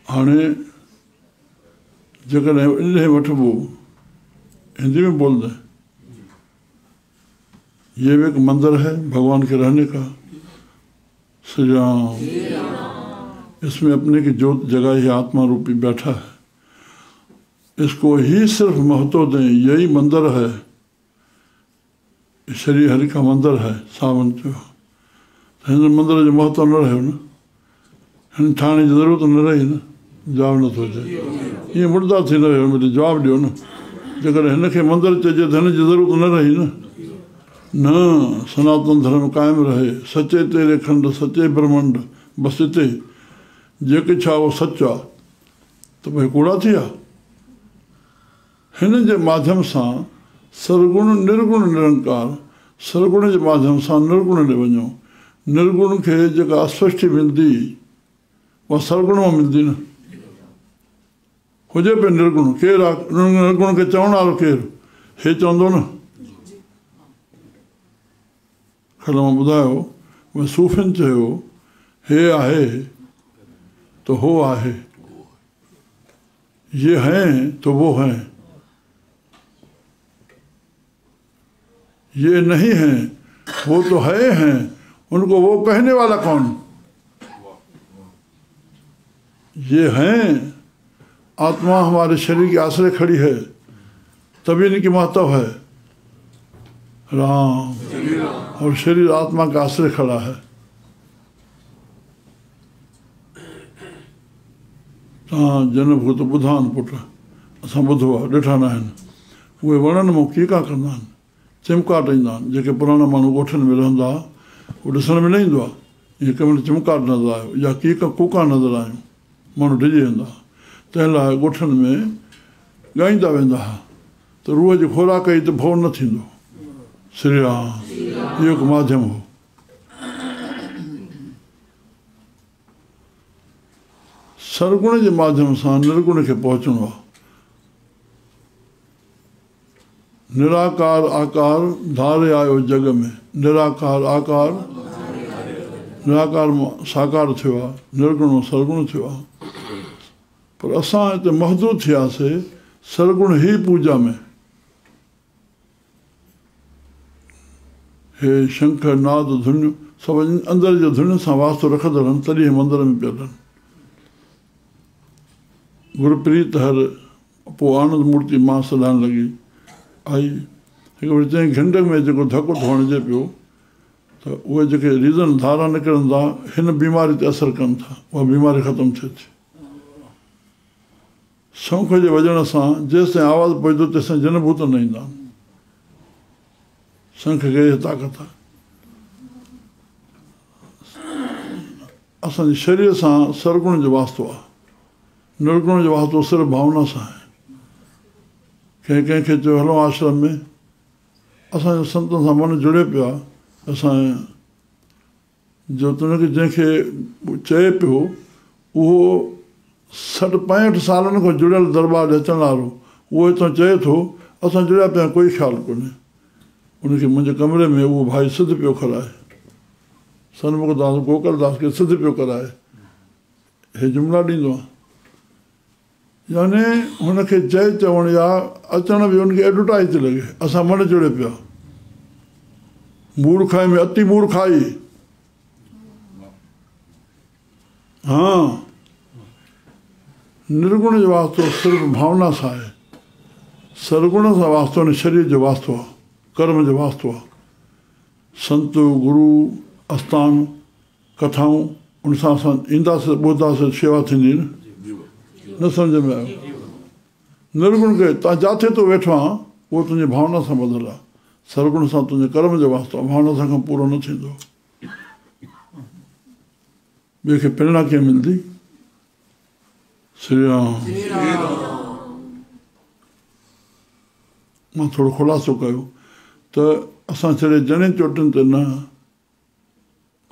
हाणे जेकॾहिं इन्हें वठिबो हिंदी में बोल दे, ये भी एक मंदिर है भगवान के रहने का। श्री राम। इसमें अपने की ज्योत जगाई है, आत्मा रूपी बैठा है, इसको ही सिर्फ महत्व दें, यही मंदिर है, श्री हरि का मंदिर है। सावन जो हिन मंदिर जो महत्व न रहे न, हिन ठाणे जी ज़रूरत न रही न, जवाब नथो अचे। ईअं मुर्दा थी न वियो, मुंहिंजो जवाबु ॾियो न। जेकॾहिं हिनखे मंदिर चइजे त हिन जी ज़रूरत न रही न। सनातन धर्म कायम रहे, सचे तेरे खंड सचे ब्रह्मंड बसि हिते, जेके छा उहो सच आहे त भई कूड़ा थी विया। हिन जे माध्यम सां सरगुण निर्गुण निरंकार, सरगुण जे माध्यम सां निर्गुण ॾे वञो। निर्गुण खे जेका अस्पष्टि मिलंदी उहा सरगुण मां मिलंदी न। हुजे पियो निर्गुण, केरु आहे निर्गुण खे चवण वारो केरु? हे चवंदो न। कल्ह मां ॿुधायो भई सूफ़ियुनि चयो हे आहे तो हो आहे, ये हैं तो वो हैं, ये नहीं हैं वो तो है हैं, उनको वो कहने वाला कौन? ये हैं, आत्मा हमारे शरीर के आश्रय खड़ी है, तभी इनकी महत्व है। राम। और शरीर आत्मा का आश्रय खड़ा है। तव्हां जनभूत ॿुधान पुट, असां ॿुधो आहे, ॾिठा न आहिनि। उहे वणनि मां कीका कंदा आहिनि, चिमकाट ईंदा आहिनि। जेके पुराणा माण्हू ॻोठनि में रहंदा हुआ उहो ॾिसण में न ईंदो आहे। ईअं कंहिं महिल चिमकाट नज़र आयो या कीका कूका नज़र आहियूं, माण्हू डिॼी वेंदा। तंहिं लाइ ॻोठनि में ॻाईंदा वेंदा हुआ त रूह जी खोराक कई त भउ न थींदो। श्री राम। इहो हिकु माध्यम हो। सरगुण जे माध्यम सां निर्गुण खे पहुचणो आहे। निराकार आकार धारे आयो जग में, निराकार आकार, निराकार साकार थियो आहे, निर्गुण सरगुण थियो आहे। पर असां हिते महदूद थियासीं सरगुण ई पूजा में। हे शंख नाद धुन सभु अंदर जे धुन सां वास्तो रखंदा रहनि, तॾहिं मंदर में पिया रहनि। गुरप्रीत हर, पोइ आनंद मूर्ति मां सॾाइण लॻी आई। हिकु वरी चईं घंटे में जेको धकु थो हणिजे पियो त उहे जेके रीज़न धारा निकिरनि था हिन बीमारी ते असरु कनि था, उहा बीमारी ख़तमु थिए थी। शंख जे वॼण सां जेसिताईं आवाज़ु पहुचंदो तेसिताईं जनभूत न ईंदा आहिनि। शंख खे ताक़त आहे। असांजे शरीर सां सरगुण जो वास्तो आहे, निर्गुण जो वास्तो सिर्फ़ु भावना सां आहे। कंहिंखे चयो हलो आश्रम में, असांजो संतनि सां मन जुड़े पियो आहे। असांजे जो तुनखे जंहिंखे चए पियो उहो 60-65 सालनि खां जुड़ियल दरबार अचण वारो, उहो हितां चए थो असां जुड़िया पिया, कोई ख़्यालु कोन्हे। उनखे मुंहिंजे कमरे में उहो भाई सिद्ध पियो कराए, सनमुख दास गोकल दास खे सिद्ध पियो कराए, हे जुमिला ॾींदो आहे। याने हुनखे जय चवण या अचण बि हुनखे एडवर्टाइज़ थी लॻे, असां मन जुड़े पिया। मूर्खाई में अति मूर्खाई। हा, निर्गुण जो वास्तो सिर्फ़ु भावना सां आहे, सरगुण सां वास्तो न शरीर जो वास्तो आहे, कर्म जो वास्तो आहे। संत गुरु आस्थान कथाऊं उन सां असां ईंदासीं, ॿुधंदासीं, शेवा थींदी न सम्झ में आयो। निर्गुण खे तव्हां जिथे तो वेठो आहियां उहो तुंहिंजी भावना सां ॿधलु आहे। सरगुण सां तुंहिंजे कर्म जो वास्तो आहे, भावना सां खां पूरो न थींदो। ॿिए खे प्रेरणा कीअं मिलंदी? श्री राम। मां थोरो ख़ुलासो कयो त असां छड़े जणे चोटियुनि ते न,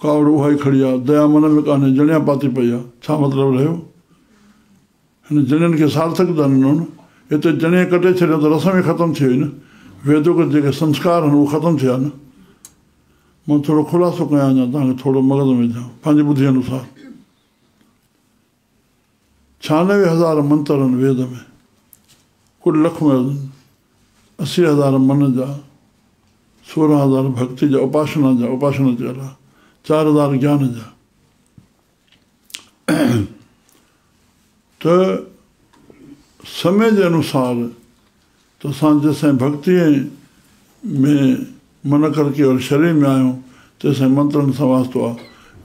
कावड़ उहा ई खड़ी आहे, दया मन में कान्हे, जणिया पाती पई आहे। छा मतिलबु रहियो? हिन जणियुनि खे सार्थकता ॾिनो न। हिते जणे कटे छॾियो त रस्म ई ख़तमु थी वई न, वेदोक जेके संस्कार आहिनि उहे ख़तमु थिया न। मां थोरो ख़ुलासो कयां, अञा तव्हांखे थोरो मग़ज़ में विझां पंहिंजी ॿुधी अनुसार। 96,000 मंत्र आहिनि वेद में, कुल लख में 80,000 मन जा, 16,000 भक्ति जा, उपासना चयल आहे, 4,000 ज्ञान जा। त समय जे अनुसार तो असां जेसिताईं भक्तीअ में मन करके और शरीर में आहियूं तेसिताईं मंत्रनि सां वास्तो आहे।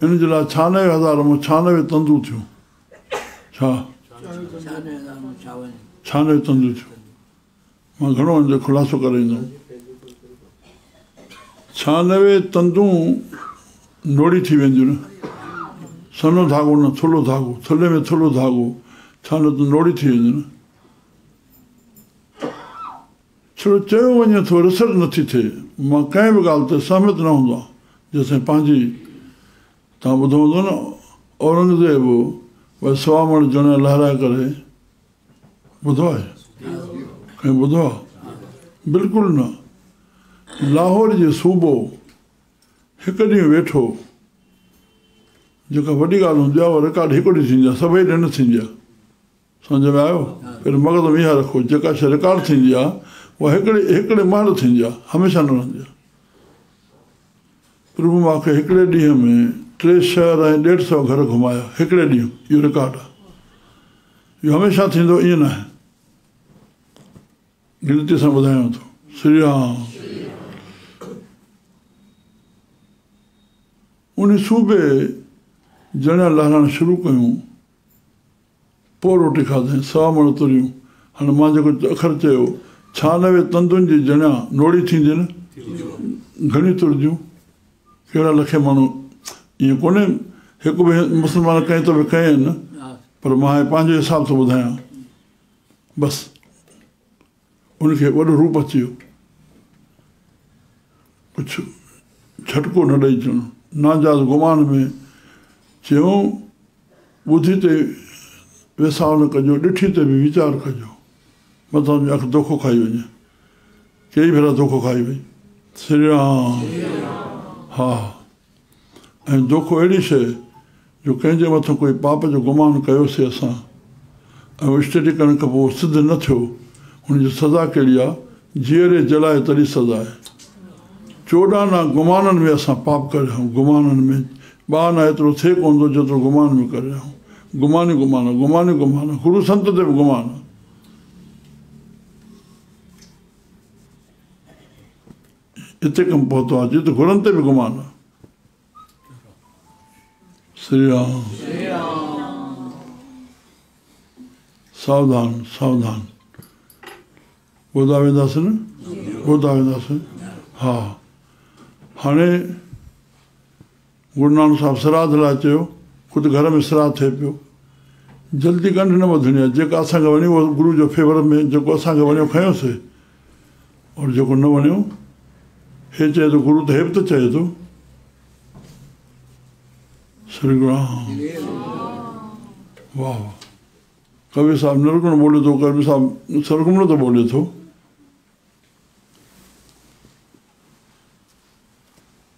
इन जे लाइ 96,000 में 96 तंदू थियूं। छा 96 तंदू थियूं? मां घणो हिन जो ख़ुलासो करे ईंदुमि। 96 तंदूं नोड़ी थी वेंदियूं न, सनो धागो न थुल्हो धागो, थुल्हे में थुल्हो धागो, छा न त नोड़ी थी वेंदियूं न। छो चयो वञे थो रिसर्च नथी थिए, मां कंहिं बि ॻाल्हि ते सहमत न हूंदो आहे जेसिताईं पंहिंजी, तव्हां ॿुधो हूंदो न औरंगज़ेब भई 100 मण जणिया लहराए करे, ॿुधो आहे? कंहिं ॿुधो आहे? बिल्कुलु न। लाहौर जे सूबो हिकु ॾींहुं वेठो, जेका वॾी ॻाल्हि हूंदी आहे उहा रिकॉर्ड हिकु ॾींहुं थींदी आहे, सभई ॾींहं न थींदी आहे। सम्झ में आयो? पहिरियों मग़ज़ में इहा रखो, जेका शइ रिकॉर्ड थींदी आहे उहा हिकिड़े महिल थींदी आहे, हमेशह न रहंदी आहे। प्रभु मूंखे हिकिड़े ॾींहं में 3 शहर ऐं 150 घर घुमाया, हिकिड़े ॾींहुं, इहो रिकॉर्ड आहे। इहो हमेशह थींदो ईअं न आहे, गिनती सां ॿुधायांव थो। श्री राम। उन सूबे जणिया लहराइण शुरू कयूं, पोइ रोटी खाधई, 100 मण तुरियूं। हाणे मां जेको अखर चयो, 96 तंदुनि जी जणिया नोड़ी थींदी न, घणी तुरदियूं, कहिड़ा लखे माण्हू, ईअं कोन्हे हिकु बि मुस्लमान कंहिं त बि कया आहिनि, पर मां पंहिंजे हिसाब सां ॿुधायां, बसि उनखे वॾो रूप अची वियो। कुझु झटको न ॾेई अचणो, नाजाइज़ गुमान में चयूं, ॿुधी ते वेसाउ न कजो, ॾिठी ते बि वीचार कजो, मथां अखि दोखो खाई वञे, कई भेरा दोखो खाई वई। श्री राम। हा, ऐं दोखो अहिड़ी शइ जो कंहिंजे मथां कोई पाप जो गुमान कयोसीं असां, ऐं स्टडी करण खां पोइ सिद्ध न थियो, हुनजी सज़ा कहिड़ी आहे? जीअरे जलाए तॾहिं सज़ा आहे। 14 गुमाननि में असां पाप करे रहिया आहियूं, गुमाननि में 12 एतिरो थिए कोन थो जेतिरो गुमान में करे रहिया आहियूं। गुमानी गुमान, गुरू संत ते बि गुमान। हिते कमु पहुतो आहे, जिते गुरनि ते बि गुमान आहे। श्री राम। सावधान सावधान। ॿुधा वेंदासीं न, ॿुधा वेंदासीं। हा, हाणे गुरू नानक साहिबु श्राद्ध लाइ चयो, ख़ुदि घर में श्राद्ध थिए पियो। जल्दी गंढ न वधणी आहे, जेका असांखे वञियो उहो गुरू जो फेवर में, जेको असांखे वञियो खयोसीं, और जेको न वञियो, हे चए थो गुरू त हे बि त चए थो। श्री राम। वाह, कबीर साहिब निर्गुण बोले थो, कबीर साहिब सरगुण तो बोले थो।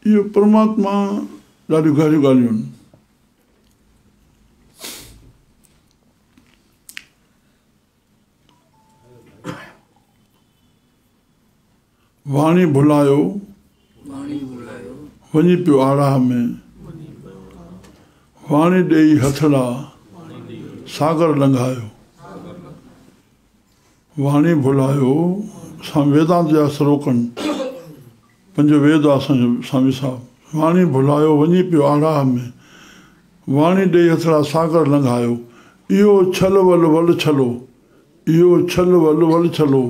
इहो परमात्मा ॾाढियूं गहरियूं ॻाल्हियूं आहिनि। वाणी भुलायो वञी पियो आड़ाह में, वाणी ॾेई हथड़ा सागर लंघायो। वाणी भुलायो, वेदांत जा श्लोकन, 5 वेद असांजो स्वामी साहिबु। वाणी भुलायो वञी पियो आड़ाह में, वाणी ॾेई हथड़ा सागर लंघायो। इहो छल वल वल छलो, इहो छल वल वल छलो,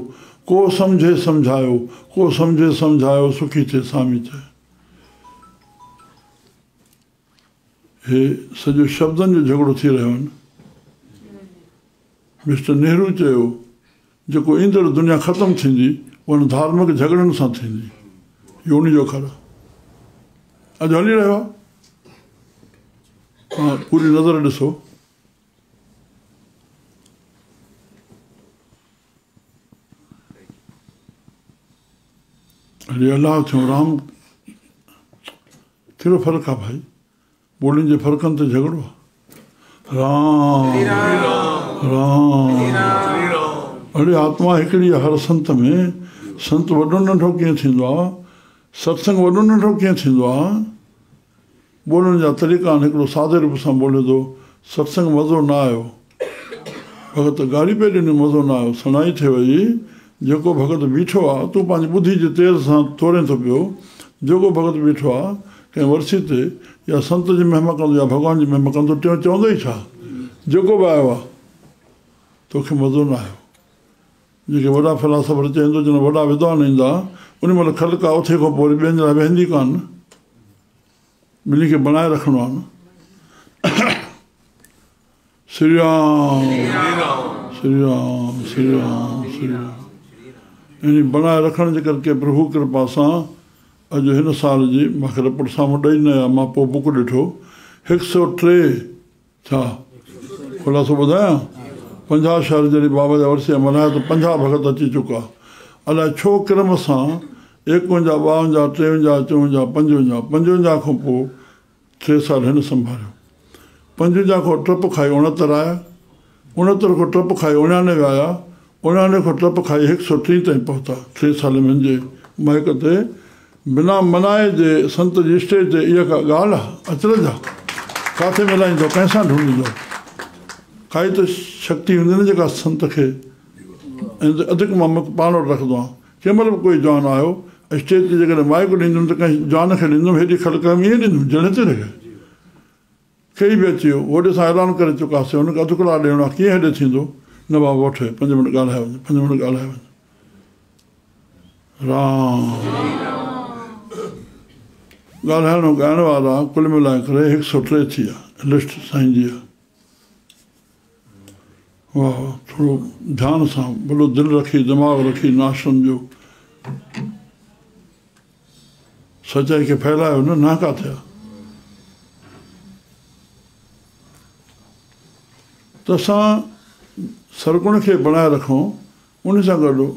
को सम्झे सम्झायो, को सम्झे सम्झायो, सुखी थिए स्वामी चए। हे सॼो शब्दनि जो झगड़ो थी रहियो आहे। मिस्टर नेहरू चयो, जेको ईंदड़ दुनिया ख़तमु थींदी उन धार्मिक झगड़नि सां थींदी। इहो उन जो अखर आहे, अॼु हली रहियो आहे। हा, पूरी नज़र ॾिसो। हरे अलाह थियो, राम, कहिड़ो फ़र्क़ु आहे भाई? ॿोलियुनि जे फ़र्क़नि ते झगड़ो आहे। राम अड़े आत्मा हिकिड़ी आहे हर संत में संत वॾो नंढो कीअं थींदो आहे सत्संग वॾो नंढो कीअं थींदो आहे ॿोलण जा तरीक़ा आहिनि हिकिड़ो सादे रूप सां ॿोले थो सत्संग मज़ो न आयो भॻत गाड़ी पे ॾिनी मज़ो न आयो सुनाई थिए वई जेको भॻत बीठो आहे तूं पंहिंजी ॿुधी जे तेज़ सां तोड़े थो पियो जेको भॻत बीठो आहे कंहिं वर्सी ते या संत जी महिमा कंदो या भॻवान जी महिमा कंदो चवंदो ई छा जेको बि आयो आहे तोखे मज़ो न आयो जेके वॾा फिलासफर चवंदो जन वॾा विद्वान ईंदा उन महिल ख़लक आहे उथे खां पोइ ॿियनि जे लाइ वेंदी कान ॿिन्ही खे बणाए रखिणो आहे न श्री राम श्री राम श्री राम श्री राम इन बणाए रखण जे करके प्रभु कृपा सां अॼु हिन साल जी मूंखे रिपोर्ट साम्हूं ॾेई न आया मां पोइ बुक ॾिठो 103 छा खुलासो ॿुधायां 50 शहर जॾहिं बाबा जा वर्सी मल्हाया त 50 भॻत अची चुका अलाए छो क्रम सां 51, 52, 53, 54, 55 खां पोइ 3 साल हिन संभालियो 55 खां टप खाई 69 आया 69 खां टप खाई 99 आया 99 खां टप खाई 130 ताईं पहुता 3 साल में मुंहिंजे महक ते बिना मनाए जे संत जी स्टेज ते इहा का ॻाल्हि आहे अचरज आहे किथे मिलाईंदो कंहिंसां ढूंढींदो काई त शक्ति हूंदी न जेका संत खे ऐं अधिक मां पाण वटि रखंदो आहियां कंहिं महिल बि कोई जवान आयो स्टेज ते जेकॾहिं माइक ॾींदुमि त कंहिं जवान खे ॾींदुमि हेॾी ख़लक में ईअं ॾींदुमि जॾहिं ते रखे कई बि अची वियो होॾे सां ऐलान करे चुकासीं हुनखे अधु कलाक ॾियणो आहे कीअं हेॾे थींदो न बाबा वठि 5 मिंट ॻाल्हाए वञे 5 मिंट ॻाल्हाए वञे राम ॻाल्हाइणो ॻाइण वारा कुल मिलाए करे 103 थी आहे लिस्ट साईं जी आहे वाह थोरो ध्यान सां भलो दिलि रखी दिमाग़ रखी ना सम्झो सचाई खे फैलायो न नाका थिया त असां सरगुण खे बणाए रखूं उन सां गॾु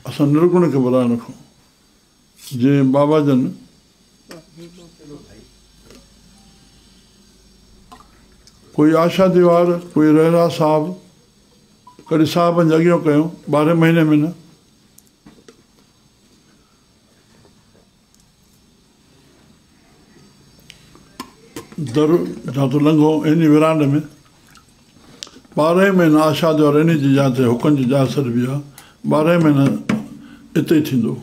असां निर्गुण खे बणाए रखूं जीअं बाबा जन कोई आशा दीवार कोई रहरा साहब कॾहिं साहब जॻियो कयूं 12 महीने में न दर जातो लंघो इन विरांड में 12 महीना आशा दीवार इन जी जाइ ते हुकम जी जाइ सर बि आहे 12 महीना हिते ई थींदो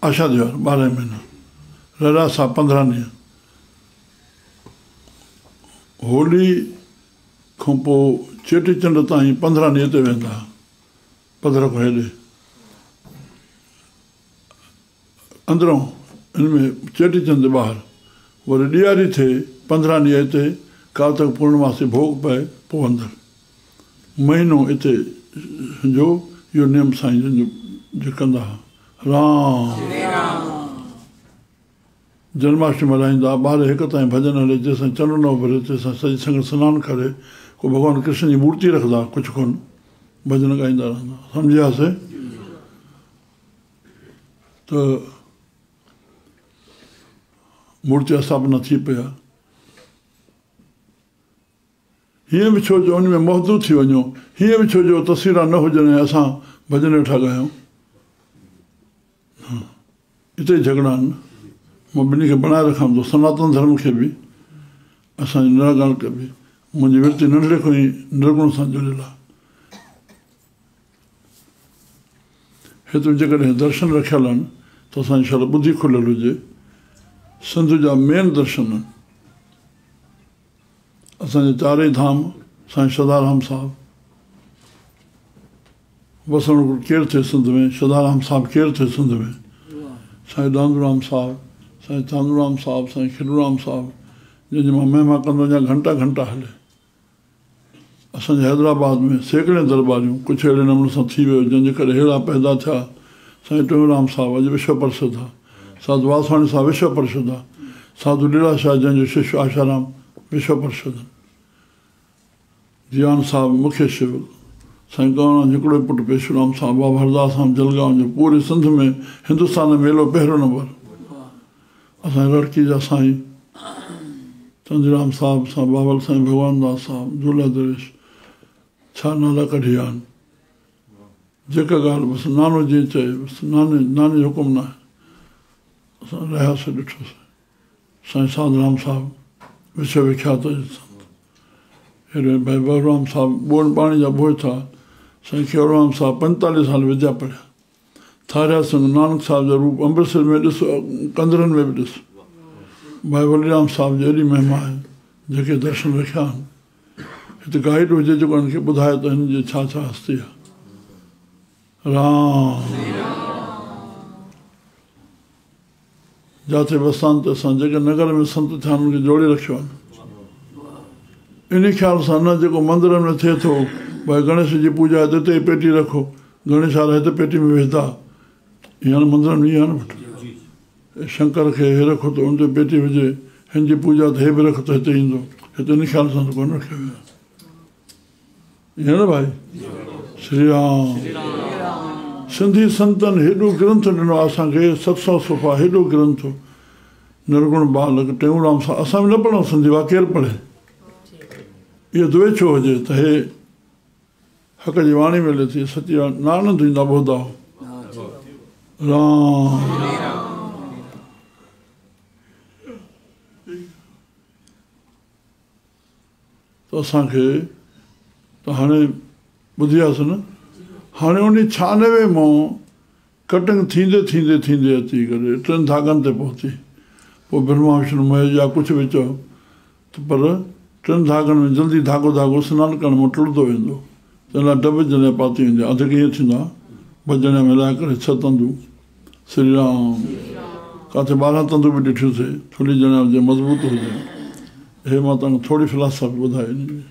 आशा दीवार 12 महीना रहरा साहब 15 ॾींहं होली खां पोइ चेटीचंड ताईं 15 ॾींहं ते वेंदा पधर खां हेॾे अंदरों हिन में चेटीचंद ॿाहिरि वरी ॾियारी थिए 15 ॾींहं हिते कार्तिक पूर्णमासी भोग पए पोइ अंदरि महीनो हिते जो इहो नियम साईं जन जो कंदा हुआ राम जन्माष्टमी मल्हाईंदा 12-1 ताईं भॼन हले जंहिंसां चंड न उभरे तंहिंसां सॼी संगत सनानु करे को भॻवानु कृष्ण जी मूर्ति रखंदा कुझु कोन भॼन ॻाईंदा रहंदा सम्झियासीं त मूर्ति स्थापना थी पिया हीअं बि छो जो उन में महदूदु थी वञो हीअं बि छो जो तस्वीरां न हुजनि ऐं असां भॼन वेठा ॻायूं हिते ई झगड़ा आहिनि मां ॿिन्ही खे बणाए रखां थो सनातन धर्म खे बि असांजे निराकरण खे बि मुंहिंजी विर्ती नंढड़े खां ई निर्गुण सां जुड़ियल आहे हेतिरो जेकॾहिं दर्शन रखियल आहिनि त असांजी शाला ॿुधी खुलियल हुजे सिंध जा मेन दर्शन आहिनि असांजे 4 धाम साईं सदाराम साहिबु वसण केरु थिए सिंध में सदाराम साहिबु केरु थिए सिंध में साईं दांदूराम साहिबु साईं चांदूराम साहिबु साईं खिलूराम साहिबु जंहिंजी मां महिमा कंदो आहियां घंटा घंटा हले असांजे हैदराबाद में सैकड़े दरबारियूं कुझु अहिड़े नमूने सां थी वियो जंहिंजे करे अहिड़ा पैदा थिया साईं टेऊंराम साहिबु अॼु विश्व प्रसिद्ध आहे साधू वासवाणी साहिबु विश्व प्रसिद्ध आहे साधू लीलाशाह जंहिंजो शिष्य आशाराम विश्व प्रसिद्ध जियान साहिबु मुख्य शिव साईं गौराम हिकिड़ो पुटु पेशूराम साहिबु बाबा हरदास साहिबु जलगांव जो पूरे सिंध में हिंदुस्तान में मेलो पहिरियों नंबर असांजे रड़की जा साईं चंदूराम साहिबु साईं बाबल साईं भगवान दास साहिबु झूला दरेश छा नाला कढी विया आहिनि जेका ॻाल्हि बसि नानो जीअं चए बसि नाने हुकुम न आहे असां रहियासीं ॾिठोसीं साईं साधराम साहिबु विश्व विख्यात हेॾे भाई बलराम साहिबु ॿोन पाणी जा बोझ था साईं खेवराम साहिबु 45 साल विद्या पढ़िया थारिया सिंह नानक साहिब जो रूप अमृतसर में ॾिस कंदरनि में बि ॾिस भाई वलीराम साहिब जी एॾी महिमा आहे जेके दर्शन रखिया आहिनि हिते गाइड हुजे जेको हिनखे ॿुधाए त हिन जी छा छा हस्ती आहे राम जिते बसां ते असां जेके नगर में संत थिया आहिनि उनखे जोड़े रखियो आहे इन ख़्याल सां न जेको मंदरनि में थिए थो भाई गणेश जी पूजा हिते पेटी रखो गणेश वारा हिते पेटी में विझंदा हींअर मंदरनि में इहा न वठो शंकर खे हे रखो त उन ते पेटी विझे हिन जी पूजा त हे बि रखो त हिते ईंदो हिते इन ख़्याल सां त कोन रखियो वियो ईअं न भाई श्री राम सिंधी संतनि हेॾो ग्रंथ ॾिनो आहे असांखे 700 सुफ़ा हेॾो ग्रंथ निर्गुण बालक टेऊंराम सां असां बि न पढ़ूं सिंधी वा केरु पढ़े इहो दुए छो हुजे त हे हक़ जी वाणी मिले थी सची आनंद ईंदा ॿुधंदा राम त असांखे त हाणे ॿुधियासीं न हाणे उन 96 मां कटिंग थींदे थींदे थींदे अची करे 3 धागनि ते पहुची पोइ ब्रह्मा विष्णु महेश या कुझु बि चओ त पर 3 धागनि में जल्दी धागो धागो सनानु करण में टुटंदो वेंदो तंहिं लाइ डब जॾहिं पाती वेंदी अधु कीअं थींदा भॼण मिलाए करे 6 तंदू श्री राम किथे 12 तंदू बि ॾिठियूंसीं थोरी ॼणा हुजे मज़बूत हुजे हे मां तव्हांखे थोरी फिलासफ़ी ॿुधाए इन में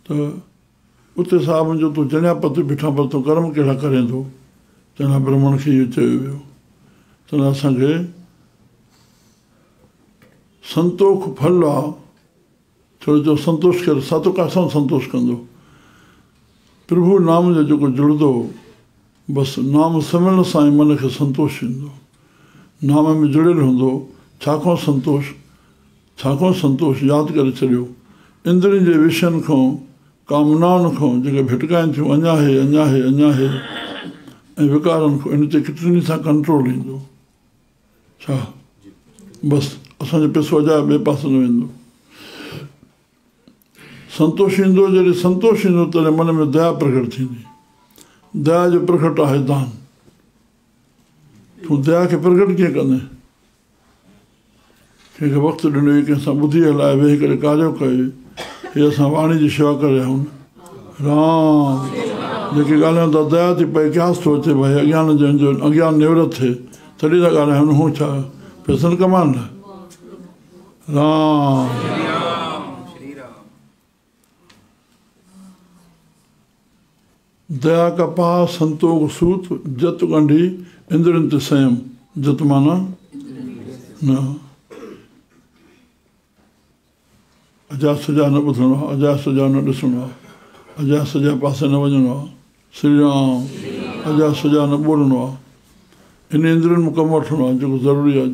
त उते साहिब जो तूं जणिया पत बीठा पर तूं कर्म कहिड़ा करे थो चवंदा ब्राह्मण खे इहो चयो वियो चवंदा असांखे संतोष फल आहे छो जो संतोष करे सातो कासां संतोष कंदो प्रभु नाम जो जेको जुड़ंदो बसि नाम सिमरण सां ई मन खे संतोष ईंदो नाम में जुड़ियल हूंदो छाकाणि संतोष यादि करे छॾियो इंद्रियुनि जे विषयनि खां कामनाउनि खां जेके भिटकाइनि थियूं अञा हे ऐं विकारनि खां इन ते किथनी सां कंट्रोल ईंदो छा बसि असांजो पैसो अजायो ॿिए पासे न वेंदो संतोष ईंदो जॾहिं संतोष ईंदो तॾहिं मन में दया प्रकट थींदी दया जो प्रकट आहे दान तूं दया खे प्रकट कीअं कंदे कंहिंखे वक़्तु ॾिनो कंहिंसां ॿुधी हलाए वेही करे कार्य कयो हे असां वाणी जी शेवा करे रहिया आहियूं राम जेके ॻाल्हायूं था दया थी पए क्यास थो अचे भई अज्ञान जंहिंजो अज्ञान निवृत थिए तॾहिं था ॻाल्हायूं हू छा पैसनि कमाइण लाइ राम दया कपा संतोष सूत जत गंढी इंद्रनि ते संयम जत माना न अजा सजा न ॿुधणो आहे अजा सजा न ॾिसणो आहे अजा सजा पासे न वञिणो आहे श्री राम अजा सजा न ॿोलणो आहे इन इंद्रियुनि में कमु वठिणो आहे जेको ज़रूरी आहे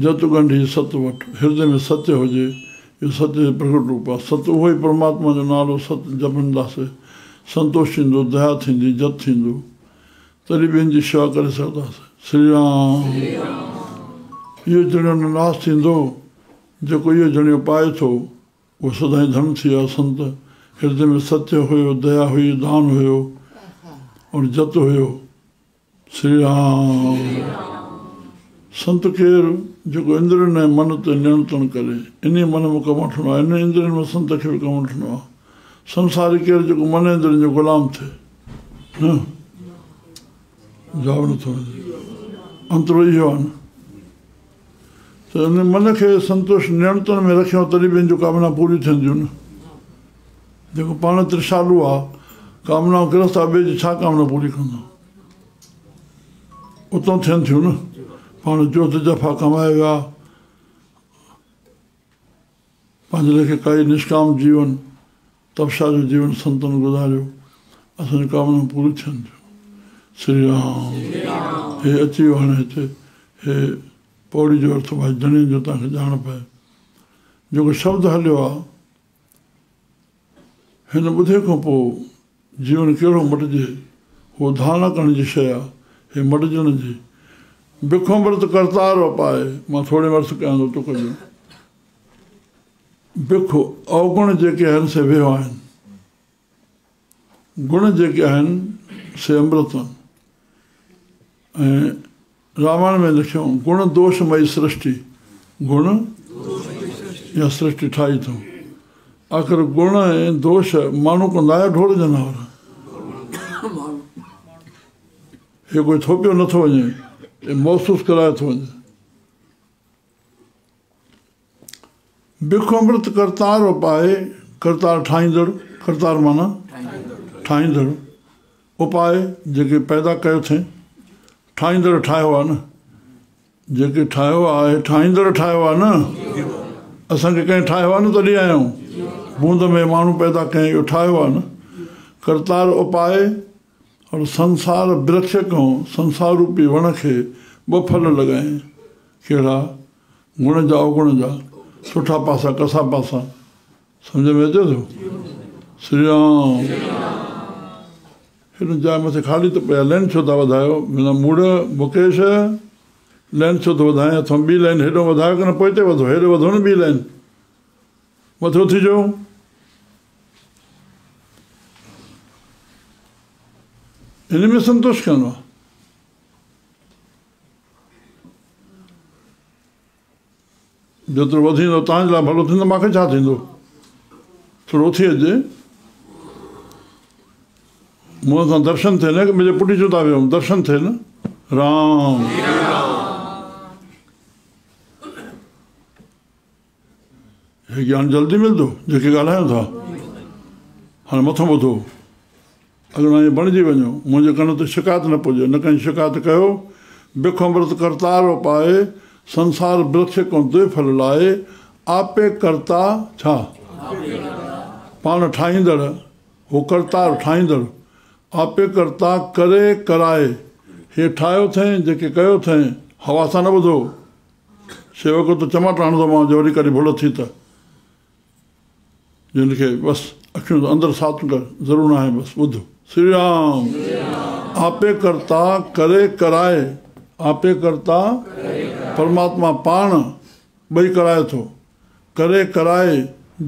जत गंढी सत वठि हृदय में सत्य हुजे इहो सत्य जो प्रकट रूप आहे सत्य उहो ई परमात्मा जो नालो सत्य जपंदासीं संतोष थींदो दया थींदी जत थींदो तॾहिं ॿियनि जी शेवा करे सघंदासीं श्री राम इहो जणियो न नाश थींदो जेको इहो जणियो पाए थो उहो सदाईं धन थी वियो संत हृदय में सत्य हुयो दया हुई दान हुयो और जत हुयो श्री राम संत केरु जेको इंद्रियुनि ऐं मन ते नियंत्रण करे इन मन में कमु वठिणो आहे इन इंद्रियुनि में संत खे बि कमु वठिणो आहे संसारी केरु जेको मन इंद्रियुनि जो ग़ुलाम थिए न जवाबु नथो अंतरो इहो आहे न त हिन मन खे संतोष नियंत्रण में रखियो तॾहिं ॿियनि जूं कामना पूरियूं थींदियूं न जेको पाण त्रिशालू आहे कामना गिरस्त आहे ॿिए जी छा कामना पूरी कंदो उतां थियनि थियूं न पाण जोत जफ़ा कमाए विया पंहिंजे लेखे काई निष्काम जीवन तपसा जो जीवन संतनि गुज़ारियो असांजी कामना पूरी थियनि थियूं श्री राम हे अची वियो हाणे हिते हे पौड़ी जो अर्थ भाई जणियुनि जो तव्हांखे ॼाण पए जेको शब्द हलियो आहे हिन ॿुधे खां पोइ जीवन कहिड़ो मटिजे उहो धारणा करण जी शइ आहे हे मटिजण जी बिखो अमृत करतार पाए मां थोरे वर्ष कयां थो टुक जो बिखो अवगुण जेके आहिनि से वियो आहिनि गुण जेके आहिनि से अमृत आहिनि ऐं रामायण में लिखियो गुण दोषमयी सृष्टि गुण या सृष्टि ठाही अथऊं आख़िर गुण ऐं दोष माण्हू कंदा आहियो ढोर जनावर हे कोई थोपियो नथो वञे महसूसु कराए थो वञे बिखो अमृत करतार उपाय करतार ठाहींदड़ करतार माना ठाहींदड़ उपाय जेके पैदा कयो थिए ठाहींदड़ ठाहियो आहे न जेके ठाहियो आहे ठाहींदड़ ठाहियो आहे न असांखे कंहिं ठाहियो आहे न तॾहिं आया आहियूं बूंद में माण्हू पैदा कयईं इहो ठाहियो आहे न करतार उपाय और संसार वृक्ष खां संसार रूपी वण खे ॿ फल लॻाए कहिड़ा गुण जा अवगुण जा सुठा पासा कसा पासा सम्झ में अचे थो श्री राम हिन जाइ मथे ख़ाली त पिया लाइन छो था वधायो माना मूड़ मुकेश लाइन छो थो वधाए अथवा ॿी लाइन हेॾो वधायो की न पोइते वधो हेॾो वधो न ॿी लाइन मथो थिजो हिन में संतोष करिणो आहे जेतिरो वधींदो तव्हांजे लाइ भलो थींदो मूंखे छा थींदो थोरो उथी अचे मुंहं सां दर्शन थिए न की मुंहिंजे पुटी जो था वियो दर्शन थिए न राम हे ज्ञान जल्दी मिलंदो जेके ॻाल्हायूं था हाणे मथो ॿुधो अगरि मां इहे बणिजी वञो मुंहिंजे कन ते शिकायत न पुॼे न कंहिं शिकायत कयो बिखो अमृत करतार पाए संसार वृक्ष खां द्वे फल लाए आपे करता छा पाण ठाहींदड़ हो करतार ठाहींदड़ आपे करता करे कराए हे ठाहियो अथई जेके कयो अथई हवा सां न ॿुधो शेवक त चमाट हणंदो मां जो वरी कॾहिं भुल थी त जिन खे बसि अखियूं अंदरि साथ कर ज़रूरु न आहे बसि ॿुधो श्री राम आपे करता करे कराए आपे करता परमात्मा पाण ॿई कराए थो करे कराए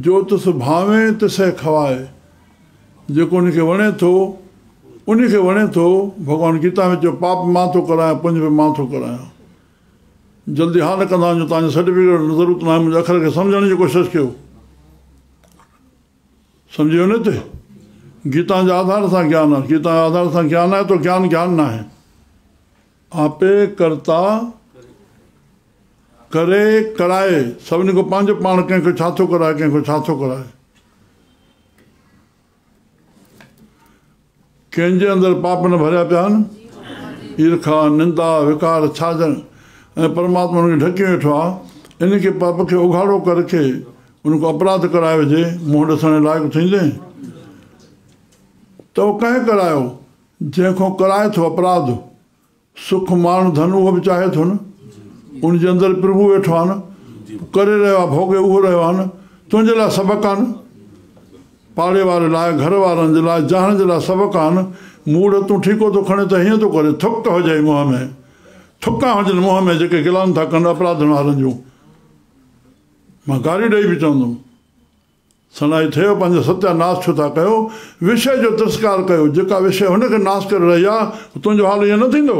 जो तिस भावे तिसे खवाए जेको उनखे वणे थो उनखे वणे थो भॻवानु गीता में चयो पाप मां थो करायां पुंज बि मां थो करायां जल्दी हा न कंदा वञो तव्हांजो सर्टिफिकेट ज़रूरत न आहे मुंहिंजे अखर खे सम्झण जी कोशिशि कयो सम्झी वञे हिते गीता जे आधार सां ज्ञान आहे गीता जे आधार सां ज्ञान आहे तो ज्ञान ज्ञान न आहे आपे करता करे कराए सभिनी खां पंहिंजो पाण कंहिंखे छा थो कराए कंहिंखे छा थो कराए कंहिंजे अंदरि पाप न भरिया पिया आहिनि ईर्खा निंदा विकार छाजण ऐं परमात्मा हुनखे ढकी वेठो आहे इनखे पाप खे उघाड़ो करके उनखां अपराध कराए विझे मुंहुं ॾिसण लाइक़ु थींदे त उहो कंहिं करायो जंहिंखां कराए थो अपराध सुख माण्हू धन उहो बि चाहे थो न उनजे अंदरि प्रभु वेठो आहे न करे रहियो आहे भोगे उहो रहियो आहे न तुंहिंजे लाइ सबक़ु आहे न पाड़े वारे लाइ घर वारनि जे लाइ जहान जे लाइ सबक़ु आहे न मूड़ तूं ठीको थो खणे त हीअं थो करे थुक हुजे मुंहं में थुका हुजनि मुंहं में जेके गिलान था कनि अपराधनि वारनि जूं मां गारी ॾेई बि चवंदुमि सनाई थियो पंहिंजो सत्यानाश छो था कयो विषय जो तिरस्कार कयो जेका विषय हुनखे नाश करे रही आहे तुंहिंजो हाल ईअं न थींदो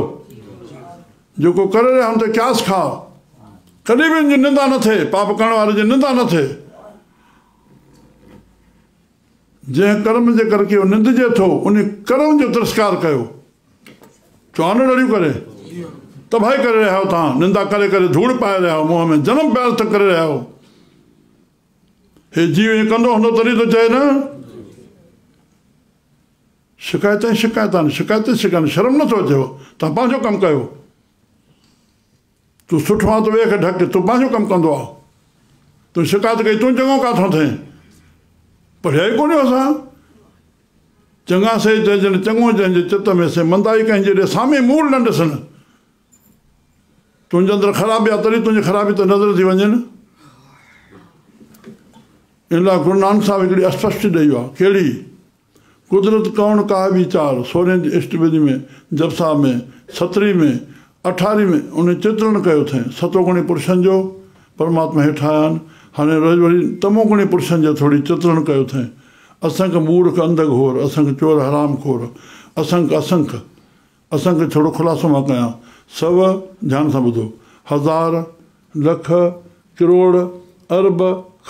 जेको करे रहिया हुन ते क्यास खा कॾहिं बि हुनजी निंदा न थिए पाप करण वारे जी निंदा न थिए जंहिं कर्म जे करके उहो निंदजे थो उन कर्म जो तिरस्कार कयो चवान ॾड़ियूं करे तबाही करे रहिया आहियो तव्हां निंदा करे करे धूड़ पाए रहिया आहियो मुंहं में जनम प्यार त करे रहिया आहियो हे जीव ईअं कंदो हूंदो तॾहिं थो चए न शिकायत शिकायत आहिनि शिकायत शिकायत शर्म नथो अचेव तव्हां पंहिंजो कमु कयो तूं सुठो आहे त ॿिए खे ढक तूं पंहिंजो कमु कंदो आहे तूं शिकायत कई तूं चङो काथो थिए पढ़िया ई कोन्हे असां चङा से जंहिं चङो जंहिंजे चित में से मंदाई कंहिंजे ॾे साम्हूं मूल न ॾिसनि तुंहिंजे अंदरि ख़राबी आहे तॾहिं तुंहिंजी ख़राबी त नज़र थी वञे न इन लाइ गुरु नानक साहिबु हिकिड़ी अस्पष्ट ॾेई आहे कहिड़ी कुदरत कौन का वीचार 16 अष्टपदी में जपसा में 17 में 18 में उन चित्रण कयो अथई सतोगुणी पुरुषनि जो परमात्मा हेठि आया आहिनि हाणे रोज़ वरी तमोगुणी पुरुषनि जो थोरी चित्रण कयो अथई असंख्य मूर्ख अंधघोर असंख्य चोर हराम खोर असंख्य थोरो ख़ुलासो मां कयां सव ध्यान सां ॿुधो 1000 लख करोड़ अरब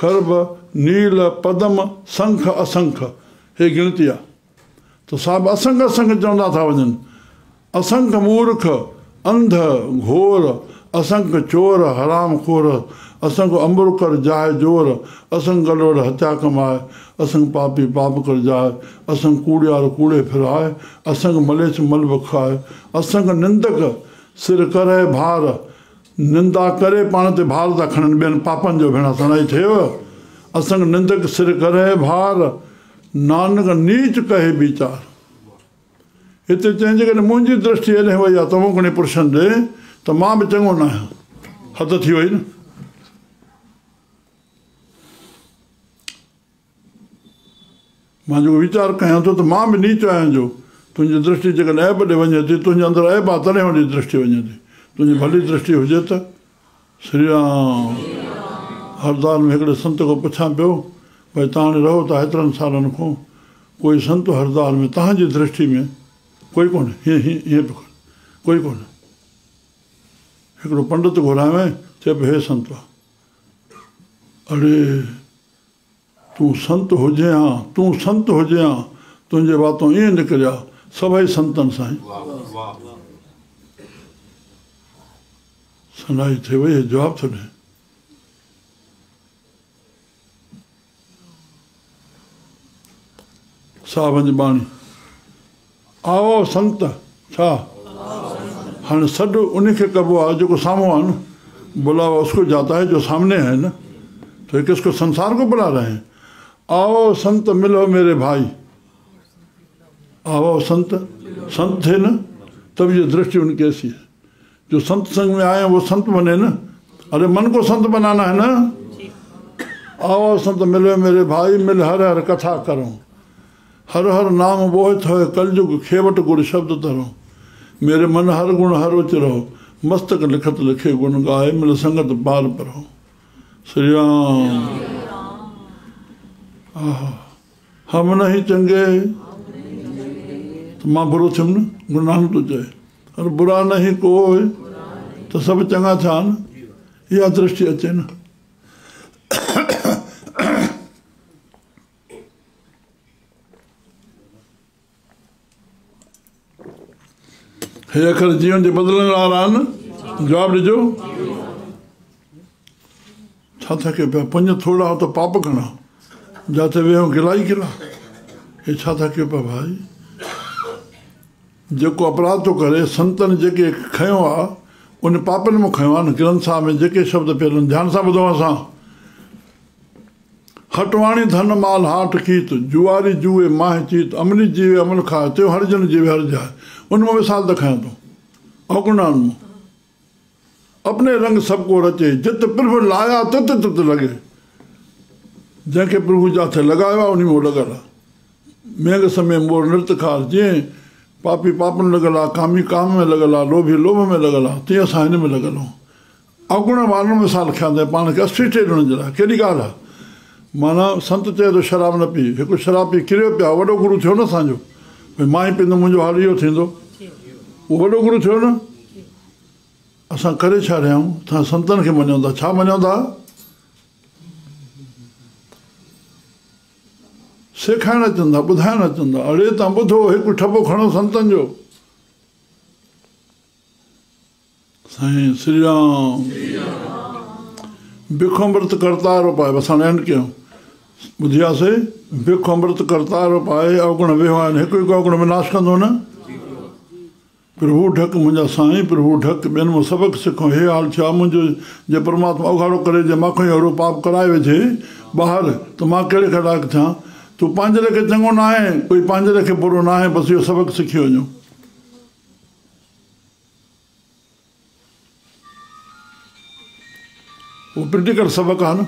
खरब नील पदम संख असंख्य हे गिणती आहे त साहिबु असंख्य चवंदा था वञनि असंख्य मूर्ख अंध घोर असंख्य चोर हराम खोर असंख्य अंबुर कर जाए जोर असंख्य गलोड़ हत्या कमाए असंख्य पापी पाप कर जाए असंख्य कूड़ियार कूड़े फिराए असंख्य मलेच मल बखाए असंख्य निंदक सिर करे भार निंदा करे पाण ते भार था खणनि ॿियनि पापनि जो भेण सणाई थिएव असंख्य निंदक सिर करे भार नानक नीच कहे वीचार हिते चइजे कॾहिं मुंहिंजी दृष्टि हेॾे वई आहे तमोगुणी पुरुषनि ॾे त मां बि चङो न आहियां हद थी वई न मां जेको वीचार कयां थो त मां बि नीच आहियां जो तुंहिंजी दृष्टि जेकॾहिं ऐब ॾे वञे थी तुंहिंजे अंदरि ऐब आहे तॾहिं वॾी दृष्टि वञे थी तुंहिंजी भली दृष्टि हुजे त श्री राम हरदाल में हिकिड़े संत खां पुछां पियो भई तव्हां हाणे रहो था हेतिरनि सालनि खां कोई संत हरदाल में तव्हांजी दृष्टि में कोई कोन्हे हीअं पियो कोई कोन्हे हिकिड़ो पंडित घुरायो चए पियो हे संत अड़े तूं संत हुजे हा तुंहिंजे वातों ईअं निकिरिया सभई संतनि सां सनाई थिए वई जवाबु थो ॾे साहबनि जी बाणी आओ संत छा हाणे सॾु उनखे कबो आहे जेको साम्हूं आहे न बुलावा उसको जाता है जो सामने है न तो ये किसको संसार को बुला रहे हैं आओ संत मिलो मेरे भाई आओ संत थे न तब ये दृष्टि उनकी ऐसी है जो संत संग में आए हैं वो संत बने न अरे मन को संत बनाना है ना आओ संत मिलो मेरे भाई मिल हर हर कथा करो हर हर नाम बोहत है कलयुग खेवट गुर शब्द तरो मेरे मन हर गुण हर उच रहो मस्तक लिखत लिखे गुण गाए मिल संगत पार परो श्री राम हम नहीं चंगे तो मां बुरो थियुमि न गुरु नानक थो चए और बुरा नहीं कोई तो सब चङा थिया न इहा दृष्टि अचे न हे अखर जीवन जे बदिलण वारा आहिनि जवाबु ॾिजो छा था कयो पिया पंज थोड़ा हो तो पाप घणा जाते वेहो गिलाई गिला हे छा था कयो पिया भाई जेको अपराध थो करे संतनि जेके खयो आहे उन पापनि में खयो आहे न ग्रंथ साहिब में जेके शब्द पियल आहिनि ध्यान सां ॿुधो असां हटवाणी धन माल हाट कीत जुआरी जुए माह चीत अमली जीवे अमल खाए त्यो हरजन जीवे हर जाए उनमें मिसाल दिखायां थो अवगुणान में अपने रंग सबको रचे जित प्रभु लाया तित तित लगे जंहिंखे प्रभु जाथे लॻायो आहे उन में उहो लॻल आहे मेघ समय मोर नृत्य खार जीअं पापी पापनि लॻल आहे कामी काम में लॻल आहे लोभी लोभ में लॻल आहे तीअं असां हिन में लॻल आहियूं अवगुण वारनि मिसाल खयां पाण खे अस्वीट ॾियण जे लाइ कहिड़ी ॻाल्हि आहे माना संत चए थो शराब न पी हिकु शराब पी किरियो पिया वॾो गुरू थियो न असांजो भई मां ई पींदुमि मुंहिंजो हाल इहो थींदो उहो वॾो गुरू थियो न असां करे छा रहिया आहियूं तव्हां संतनि खे मञूं था छा मञूं था सेखारणु अचनि था ॿुधाइणु अचनि था अड़े तव्हां ॿुधो हिकु ठपो खणो संतनि जो साईं श्री राम बिखो अमृत करतारो पाए असां एंड कयूं ॿुधियासीं बिखो अमृत करतारो पाए अवगुण वेहो आहिनि हिकु हिकु अवगुण में नाश कंदो न प्रभु ढक मुंहिंजा साईं प्रभु ढक ॿियनि मां सबक़ु सिखो हे हाल छा मुंहिंजो जे परमात्मा उघाड़ो करे जे मां अहिड़ो पाप कराए वेठे ॿाहिरि त मां कहिड़े ख़लाक थियां तूं पंहिंजे लेखे चङो न आहे कोई पंहिंजे लेखे बुरो न आहे बसि इहो सबक़ु सिखी वञो उहो क्रिटिकल सबक़ु आहे न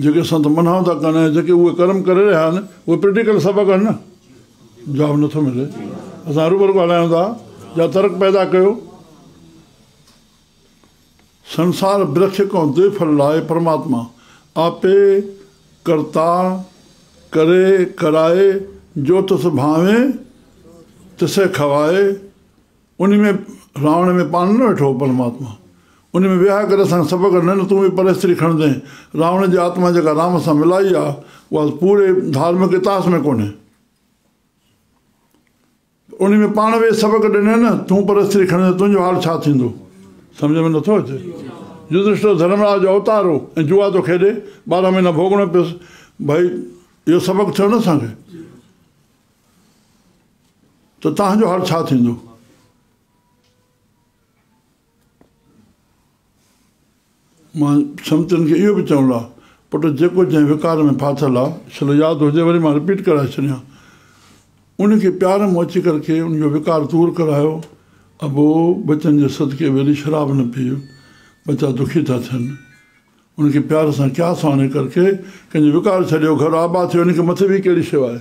जेके संत मना था कनि जेके उहे कर्म करे रहिया आहिनि उहे प्रैक्टिकल सबक़ आहिनि न जवाबु नथो मिले असां रूबरू ॻाल्हायूं था या तर्क पैदा कयो संसार वृक्ष को दे फल लाए परमात्मा आपे करता करे कराए जो तुस भावे तिसे खवाए उन में रावण में पान न वेठो परमात्मा उन में विहाए करे असां सबक़ न तूं बि परस्त्री खणंदे रावण जी आत्मा जेका राम सां मिलाई आहे उहा पूरे धार्मिक इतिहास में कोन्हे उन में पाण वे सबक़ ॾिने न तूं परस्त्री खणंदे तुंहिंजो हाल छा थींदो सम्झ में नथो अचे युधिष्ठिर धर्मराज जो अवतार हो ऐं जुआ थो खेॾे 12 महीना भोगणो पियुसि भई इहो सबक़ थियो न असांखे त तव्हांजो हाल छा थींदो मां संतनि खे इहो बि चवणो आहे पुटु जेको जंहिं विकार में फाथल आहे छो यादि हुजे वरी मां रिपीट कराए छॾियां उनखे प्यार में अची करके उनजो विकार दूरि करायो अबो बचनि जे सदके वरी शराब न पीओ बच्चा दुखी था थियनि उनखे प्यार सां क्या साणे करके कंहिंजो विकार छॾियो घर आबाद थियो उनखे मथे बि कहिड़ी शेवा आहे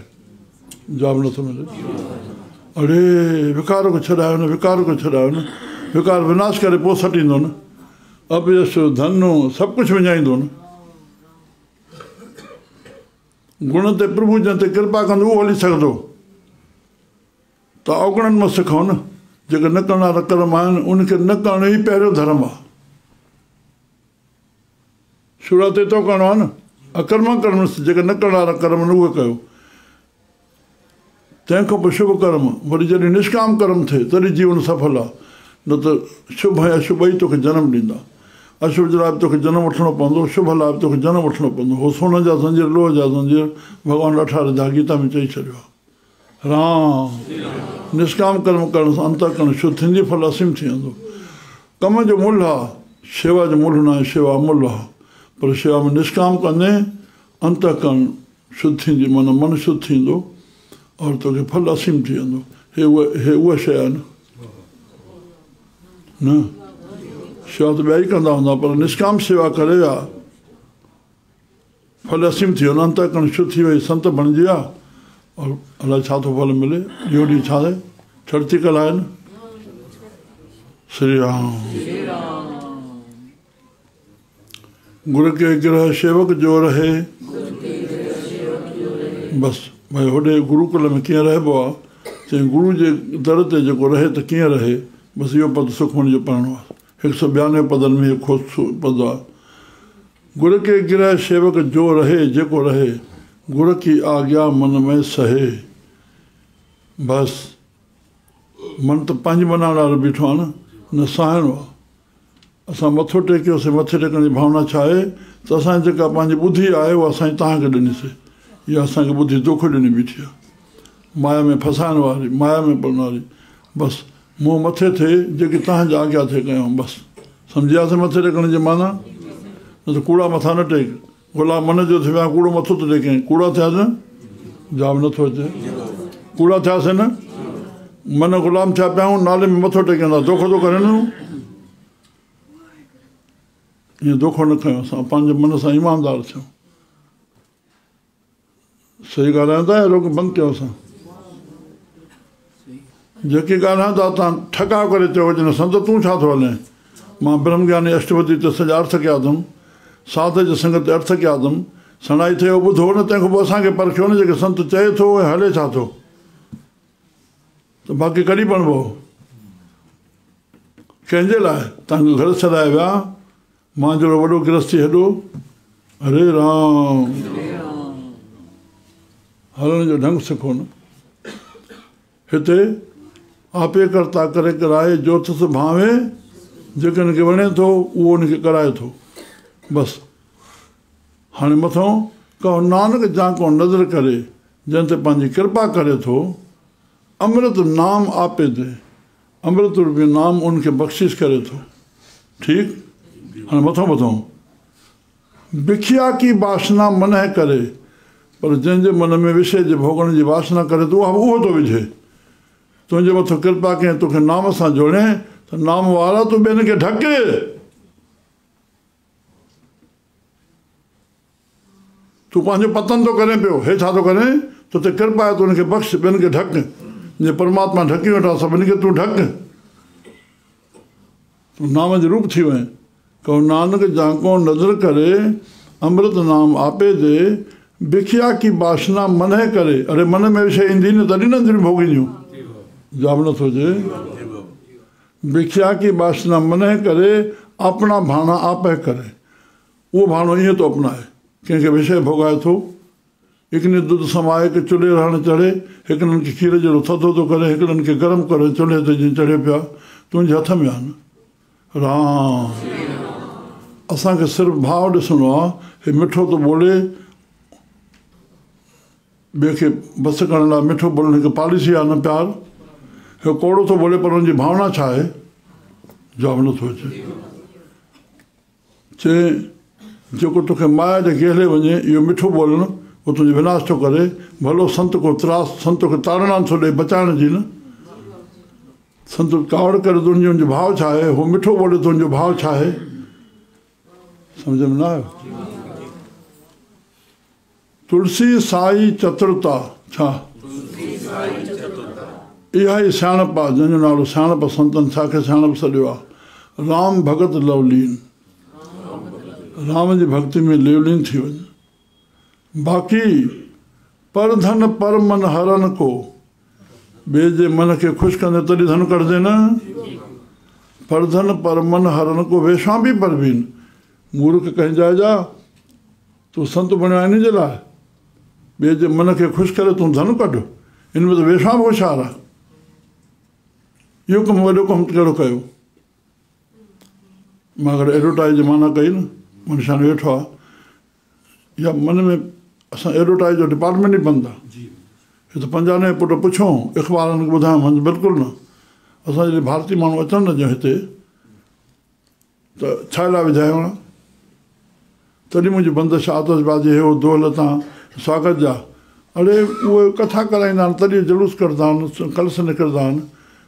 जवाबु नथो मिले अड़े विकार को छॾायो न विकार को छॾायो न विकार विनाश करे पोइ सटींदो न अपयश धन सभु कुझु विञाईंदो न गुण ते प्रभु जंहिं ते कृपा कंदो उहो हली सघंदो त अवगुणनि मां सिखो न जेके न करण वारा कर्म आहिनि उनखे न करणु ई पहिरियों धर्म आहे शुरूआति हितो करिणो आहे न अकर्म कर्म जेके न करण वारा कर्म आहिनि उहे कयो तंहिंखां पोइ शुभ कर्म वरी जॾहिं निष्काम कर्म थिए तॾहिं जीवन सफल आहे न त शुभ ऐं अशुभ ई तोखे जनम ॾींदा अशुभ जे लाइ बि तोखे जनम वठिणो पवंदो शुभ लाइ बि तोखे जनम वठिणो पवंदो हो सोन जा ज़ंजीर लोह जा ज़ंजीर भॻवानु 18 जा गीता में चई छॾियो आहे राम निष्काम कर्म करण सां अंतःकरण शुद्ध थींदी फल असीम थी वेंदो कम जो मुल्ह आहे शेवा जो मुल्ह न आहे शेवा मुल्ह आहे पर शेवा में निष्काम कंदे अंतःकरण शुद्ध थींदी माना मन शुद्ध थींदो और तोखे फल असीम थी वेंदो हे उहा शइ आहे न शेवा त ॿिया ई कंदा हूंदा पर निष्काम शेवा करे विया फल असीम थी वियो न अंतःकरण शुद्ध थी वई संत बणिजी विया और अलाए छा थो फल मिले ॿियो ॾींहुं छा आहे चढ़ती कला आहे न श्री राम गुर के ग्रह सेवक जो रहे बसि भई होॾे गुरुकुल में कीअं रहिबो आहे चई गुरू जे दर ते जेको रहे त कीअं रहे बसि इहो पद सुखमणी जो पढ़णो आहे 192 पदनि में इहो पद आहे गुर के गिरह सेवक जो रहे जेको रहे गुर की आज्ञा मन में सहे बसि मन त पंहिंजी मञण वारो बीठो आहे न साहिणो आहे असां मथो टेकियोसीं मथे टेकण जी भावना छा आहे त असांजी जेका पंहिंजी ॿुधी आहे उहा असांजी तव्हांखे ॾिनीसीं इहा असांखे ॿुधी दुख ॾिनी बीठी आहे माया में फसाइण वारी माया में पढ़ण वारी बसि मुंहुं मथे थिए जेकी तव्हांजी आज्ञा थिए कयूं बसि सम्झियासीं मथे टेकण जी माना न त कूड़ा मथां न टेक गुलाम मन जो थी विया कूड़ो मथो थो टेके कूड़ा थियासीं न जवाबु नथो अचे कूड़ा थियासीं न मन गुलाम थिया पिया आहियूं नाले में मथो टेकंदा दोखो थो करे न ईअं दोखो न कयूं असां पंहिंजे मन सां ईमानदार थियूं सही ॻाल्हायूं था या रोक बंदि कयो असां जेकी ॻाल्हायूं था तव्हां ठकाव करे चयो वञे संत तूं छा थो हले मां ब्रह्मज्ञानी अष्टपदी ते सॼा अर्थ कया अथमि साध जे संगत अर्थ कया अथमि सणाई थियो ॿुधो न तंहिंखां पोइ असांखे परखियो न जेके संत चए थो ऐं हले छा थो त बाक़ी कॾहिं पढ़बो कंहिंजे लाइ तव्हांजो घर छॾाए विया मां जहिड़ो वॾो गृहस्थी हेॾो हरे राम हलण जो ढंग सिखो न हिते आपे करता करे कराए जो थस भावे जेके हिनखे वणे थो उहो हुनखे कराए थो बसि हाणे मथां कहो नानक जाको नज़र करे जंहिं ते पंहिंजी कृपा करे थो अमृत नाम आपे दे अमृत रूपी नाम उनखे बख़्शिश करे थो ठीकु हाणे मथां बिखिया की वासना मन करे पर जंहिंजे मन में विषय जे भोगण जी वासना करे थो उहो थो विझे तुंहिंजे मथां कृपा कयईं तोखे नाम सां जोड़े त नाम वारा तूं ॿियनि खे ढके तूं पंहिंजो पतन थो करे पियो, हे छा थो करे, तो ते कृपा आहे, तूं हुनखे बख़्श, ॿियनि खे ढक, जीअं परमात्मा ढकी वेठा सभिनी खे तूं ढक, तूं नाम जो रूप थी वएं। कहो नानक जाको नज़र करे अमृत नाम आपे दे, बिखिया की बासना मन करे। अरे मन में शइ ईंदी न तॾहिं न अंदरि भोॻींदियूं, जवाबु नथो अचे। बिखिया की बासना मन करे, अपना भाणा आप करे। उहो भाणो ईअं थो अपनाए, कंहिंखे विषय भोॻाए थो, हिकिड़े दूध समाए के चुल्हे रहण चढ़े, हिकिड़नि खे खीर जहिड़ो थधो थो करे, हिकिड़नि खे गरम करे चुल्हे ते जीअं चढ़े पिया, तुंहिंजे हथ में आहे न। राम असांखे सिर्फ़ु भाव ॾिसणो आहे, हे मिठो थो ॿोले, ॿिए खे बसि करण लाइ मिठो ॿोलण हिकु पॉलिसी आहे न प्यार, हे कोड़ो थो ॿोले पर हुनजी भावना छा आहे, जवाबु नथो अचे। चए जेको तोखे माया जे घेले वञे, इहो मिठो ॿोलणु, उहो तुंहिंजो विनाश थो करे। भलो संत को त्रास, संत खे ताड़ना थो ॾे बचाइण जी न। संत कावड़ करे तुंहिंजो भाव छा आहे, उहो मिठो ॿोले तुंहिंजो भाव छा आहे, सम्झ में न आयो। तुलसी साई चतुरता, छा इहा ई सियाणप आहे, जंहिंजो नालो सियाणप संतनि छाखे सियाणप सॾियो आहे। राम भगत लवलीन, राम जी भक्ति में लेवलीन थी वञे। बाक़ी पर धन पर मन हरन को, ॿिए जे मन खे ख़ुशि कंदे तॾहिं धन कढिजे न। पर धन पर मन हरन को वेशा बि परवीन, मूर्ख कंहिंजा जा, तूं संत बणियो आहे इन जे लाइ, ॿिए जे मन खे ख़ुशि करे तूं धन कढ, हिन में त वेशा बि होशियारु आहे। इहो कमु वॾो कमु कहिड़ो कयो। मां अगरि एडवर्टाइज़ जी माना कई न, मनुष्य वेठो आहे, या मन में असां एडवर्टाइज़ जो डिपार्टमेंट ई बंदि आहे। हिते 95 पुट पुछूं अख़बारनि खे ॿुधायूं, हंधि बिल्कुलु न। असां जॾहिं भारतीय माण्हू अचनि न जो हिते, त छा लाइ विझायूं न, तॾहिं मुंहिंजी बंदिश आतिशबाज़ी हे हो दोहलतां स्वागत जा। अड़े उहे कथा कराईंदा आहिनि, तॾहिं जुलूस कढंदा आहिनि, कलश निकिरंदा आहिनि,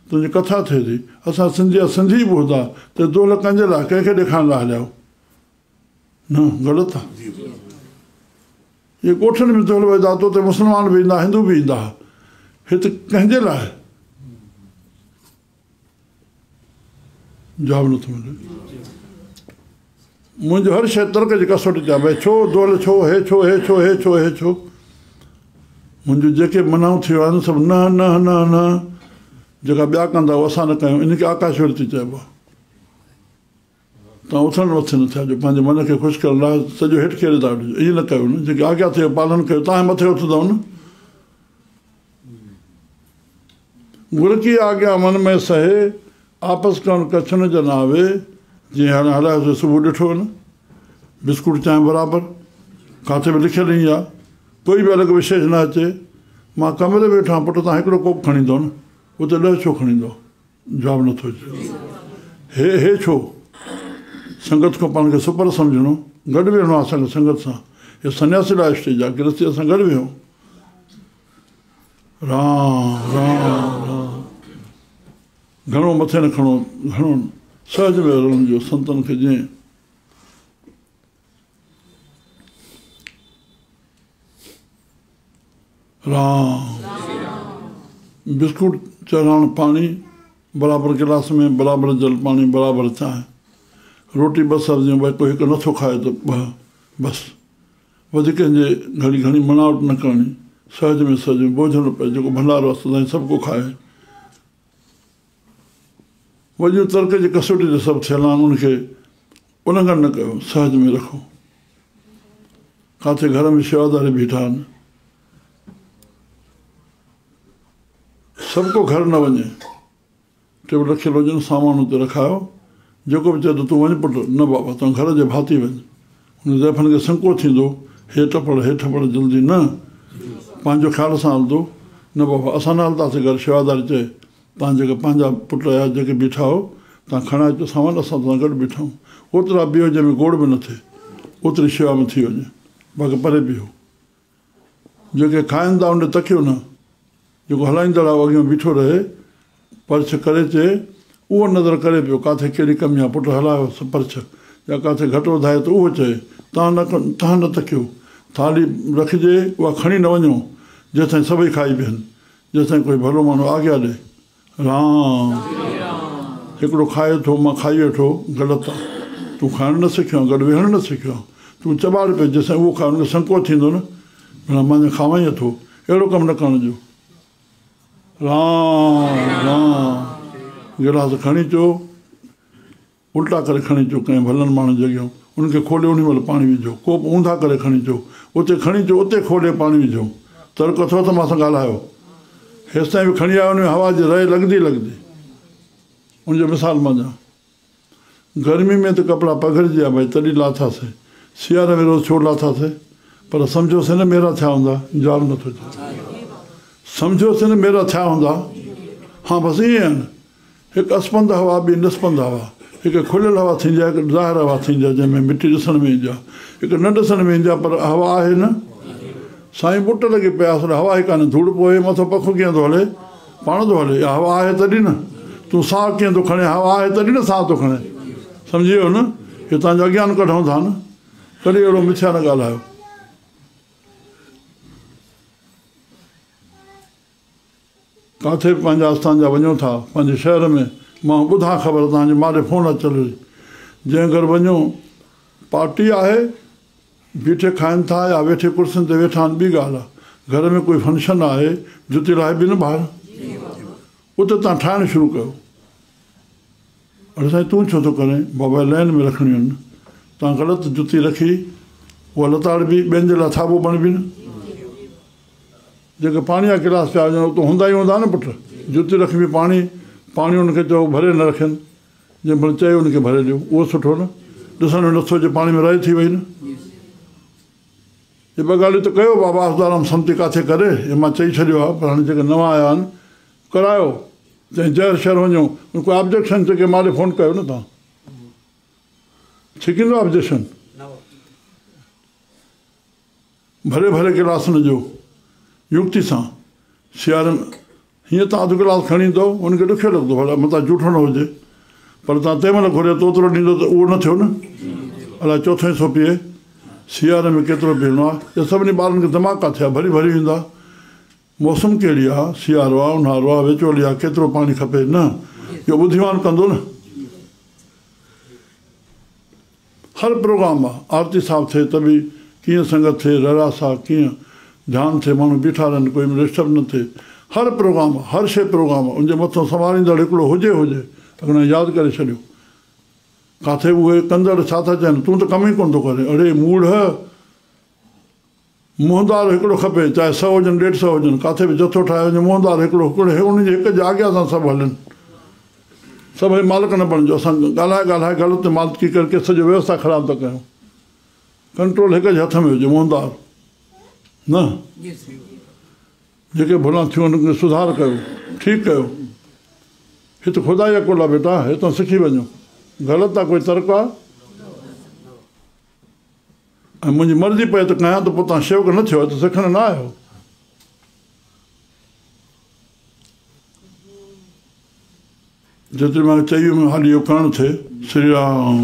तुंहिंजी कथा थिए थी। असां सिंधी बि हूंदा, त दोहल कंहिंजे लाइ, कंहिंखे ॾेखारण लाइ हलियाऊं न, ग़लति आहे। इहे ॻोठनि में दोहल वेंदा, तो उते मुस्लमान बि ईंदा, हिंदू बि ईंदा, हिते कंहिंजे लाइ, जवाबु नथो मिले। मुंहिंजो हर शइ तर्क जी कसोटी कया, भई छो दोहल, छो हे छो, हे छो, हे छो, हे छो। मुंहिंजूं जेके मनाऊं थियूं आहिनि सभु न न न न, जेका ॿिया कंदा उहो असां न कयूं, इनखे आकाशवृत्ति चइबो आहे। तव्हां उथण मथे न थिया जो पंहिंजे मन खे ख़ुशि करण लाइ सॼो हेठि खेड़े था वठिजो, ईअं न कयो न। जेके आज्ञा थिए पालन कयो, तव्हां मथे उथंदव न। गुर की आज्ञा मन में सहे, आपस करणु कच्छ न जनावे। जीअं हाणे हलायोसीं सुबुह ॾिठो न, बिस्कुट चांहि बराबरि, किथे बि लिखियलु ई आहे, कोई बि अलॻि विशेष न अचे। मां कमरे वेठा पुटु, तव्हां हिकिड़ो कोप खणी ईंदो न, उते 10 छो खणी ईंदो, जवाबु नथो अचे। हे छो, संगत खां पाण खे सुपर सम्झणो, गॾु वेहणो आहे असांखे संगत सां। हे सन्यासी लाइ स्टेज आहे, गृहस्थी सां गॾु वेहो। राम राम राम, घणो मथे न खणो, घणो सहज में रहण जो, संतनि खे जीअं राम। बिस्कुट चढ़ाइण, पाणी बराबरि गिलास में, बराबरि जल पाणी, बराबरि चांहि, रोटी बसर जीअं भई कोई हिकु नथो खाए त बसि, वधीक जे घणी घणी मनावट न करणी, सहज में सहज में बोझ न पए। जेको भंडारो आहे सदाईं सभु को खाए। वॾियूं तर्क जी कसोटी ते सभु थियल आहिनि, उनखे उल्लंघन न कयो, सहज में रखो। किथे घर में शेवादारी बीठा आहिनि, सभु को घर न वञे, टेबल रखियलु हुजनि, सामान हुते रखायो, जेको बि चए त तूं वञ पुटु, न बाबा तूं घर जे भाती वञ। हुन ज़ाइफ़नि खे संको थींदो, हेठि पढ़ जल्दी न, पंहिंजो ख़्याल सां हलंदो, न बाबा असां न हलंदासीं घर। शेवादारी चए तव्हां जेके पंहिंजा पुट या जेके बीठा हो, तव्हां खणाए अचो सामान, असां तव्हां गॾु बीठूं। ओतिरा बीहो जंहिंमें गोड़ बि न थिए, ओतिरी शेवा में थी वञे, बाक़ी परे बीहो। जेके खाइनि था उन तकियो न, जेको हलाईंदड़ आहे अॻियां बीठो रहे, पर्छ करे चए, उहो नज़र करे पियो किथे कहिड़ी कमी आहे, पुटु हलायो पर्छ, या किथे घटि वधाए त उहो चए, तव्हां न तकियो, थाली रखिजे उहा खणी न वञो जेसिताईं सभई खाई बीहनि जेसिताईं कोई भलो माण्हू आज्ञा ॾे राम हिकिड़ो खाए थो मां खाई वेठो ग़लति आहे तूं खाइणु न सिखियो आहे गॾु वेहणु न सिखियो आहे तूं चॿाड़ पे जेसिताईं उहो खाए हुनखे संकोच थींदो न माना मां खावां ई नथो अहिड़ो कमु न करण जो राम राम गिलास खणी अचो उल्टा करे खणी अचो कंहिं भलनि माण्हुनि जॻहियूं उनखे खोले उन महिल पाणी विझो कोप ऊंधा करे खणी अचो उते खणी अचो उते खोले पाणी विझो तर्क अथव त मां सां ॻाल्हायो हेसि ताईं बि खणी आयो हुन में हवा जी रहे लॻंदी उनजो मिसाल मां ॾियां गर्मी में त कपिड़ा पघिड़िजी विया भई तॾहिं लाथासीं सियारे में रोज़ छो लाथासीं पर सम्झोसीं न मेरा थिया हूंदा जवाबु नथो अचे सम्झोसीं न मेरा थिया हूंदा हा बसि ईअं आहिनि हिकु असपंद हवा ॿी निस्पंद हवा हिकु खुलियल हवा थींदी आहे हिकु ज़ाहिर हवा थींदी आहे जंहिंमें मिटी ॾिसण में ईंदी आहे हिकु न ॾिसण में ईंदी आहे पर हवा आहे न साईं ॿुट लॻी पिया हवा ई कान्हे धूड़ पोइ मथो पखो कीअं थो हले पाण थो हले हवा आहे तॾहिं न तूं साह कीअं थो खणे हवा आहे तॾहिं न साह थो खणे सम्झी वियो न हे तव्हांजो अज्ञान कढूं था न कॾहिं अहिड़ो मिथ्या न ॻाल्हायो किथे बि पंहिंजा आस्थान जा वञो था पंहिंजे शहर में मां ॿुधां ख़बर तव्हांजे मारे फ़ोन अचल जंहिं घर वञो पार्टी आहे बीठे खाइनि था या वेठे कुर्सियुनि ते वेठा आहिनि ॿी ॻाल्हि आहे घर में कोई फंक्शन आहे जुती लाइ बि न ॿाहिरि उते तव्हां ठाहिणु शुरू कयो अड़े साईं तूं छो थो करे बाबा लाइन में रखणियूं आहिनि तव्हां ग़लति जुती रखी उहा लताड़ बि ॿियनि जे लाइ थाॿो बणबी न जेके पाणी जा गिलास पिया वञनि उते हूंदा ई हूंदा न पुटु जुती रखबी पाणी हुनखे चओ भरे न रखनि जंहिं महिल चयो हुनखे भरे ॾियो उहो सुठो न ॾिसण में नथो अचे पाणी में रही थी वई न हे ॿ ॻाल्हियूं त कयो बाबा आसदाराम संती किथे करे हे मां चई छॾियो आहे पर हाणे जेके नवां आया आहिनि करायो चई जहर शहर वञो कोई ऑब्जेक्शन जेके माले फ़ोन कयो न तव्हां छिकींदो ऑब्जेक्शन भरे भरे गिलास न ॾियो युक्ति सां सियारनि हीअं तव्हां अधु गिलास खणी ईंदव हुनखे ॾुखियो लॻंदो भला मथां जूठो न हुजे पर तव्हां तंहिं महिल घुरियो त ओतिरो ॾींदो त उहो न थियो न अलाए चोथों हिसो पीए सियारे में केतिरो पीअणो आहे इहे सभिनी ॿारनि खे दिमाग़ थिया भरी भरी ईंदा मौसम कहिड़ी आहे सियारो आहे ऊन्हारो आहे विचोली आहे केतिरो पाणी खपे न इहो ॿुधिवान कंदो न हर प्रोग्राम आहे आरती साहिबु थिए त बि कीअं संगत थिए रहरास आहे कीअं ध्यानु थिए माण्हू बीठा रहनि कोई डिस्टर्ब न थिए हर प्रोग्राम आहे हर शइ प्रोग्राम आहे उनजे मथां संभालींदड़ हिकिड़ो हुजे अॻियां यादि करे छॾियो किथे उहे कंदड़ छा था चवनि तूं त कमु ई कोन थो करे अड़े मूड़ मुंहंदार हिकिड़ो खपे चाहे 100 हुजनि 150 हुजनि किथे बि जथो ठाहे वञे मुंहंदार हिकिड़ो उनजे हिक जे आॻियां सां सभु हलनि सभई मालिक न बणिजो असां ॻाल्हाए ग़लति मालिकी करे सॼो व्यवस्था ख़राबु था कयूं कंट्रोल हिक जे हथ में हुजे मुंहंदार न जेके भुलां थियूं हुनखे सुधार कयो ठीकु कयो हिते ख़ुदा जा कोला बेटा हितां सिखी वञो ग़लति आहे कोई तर्क आहे ऐं मुंहिंजी मर्ज़ी पए त कयां त पोइ तव्हां शेवक न थियो त सिखण न आहियो जेतिरी मां चई में हाली इहो करणु थिए श्री राम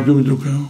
जुग जुग कयो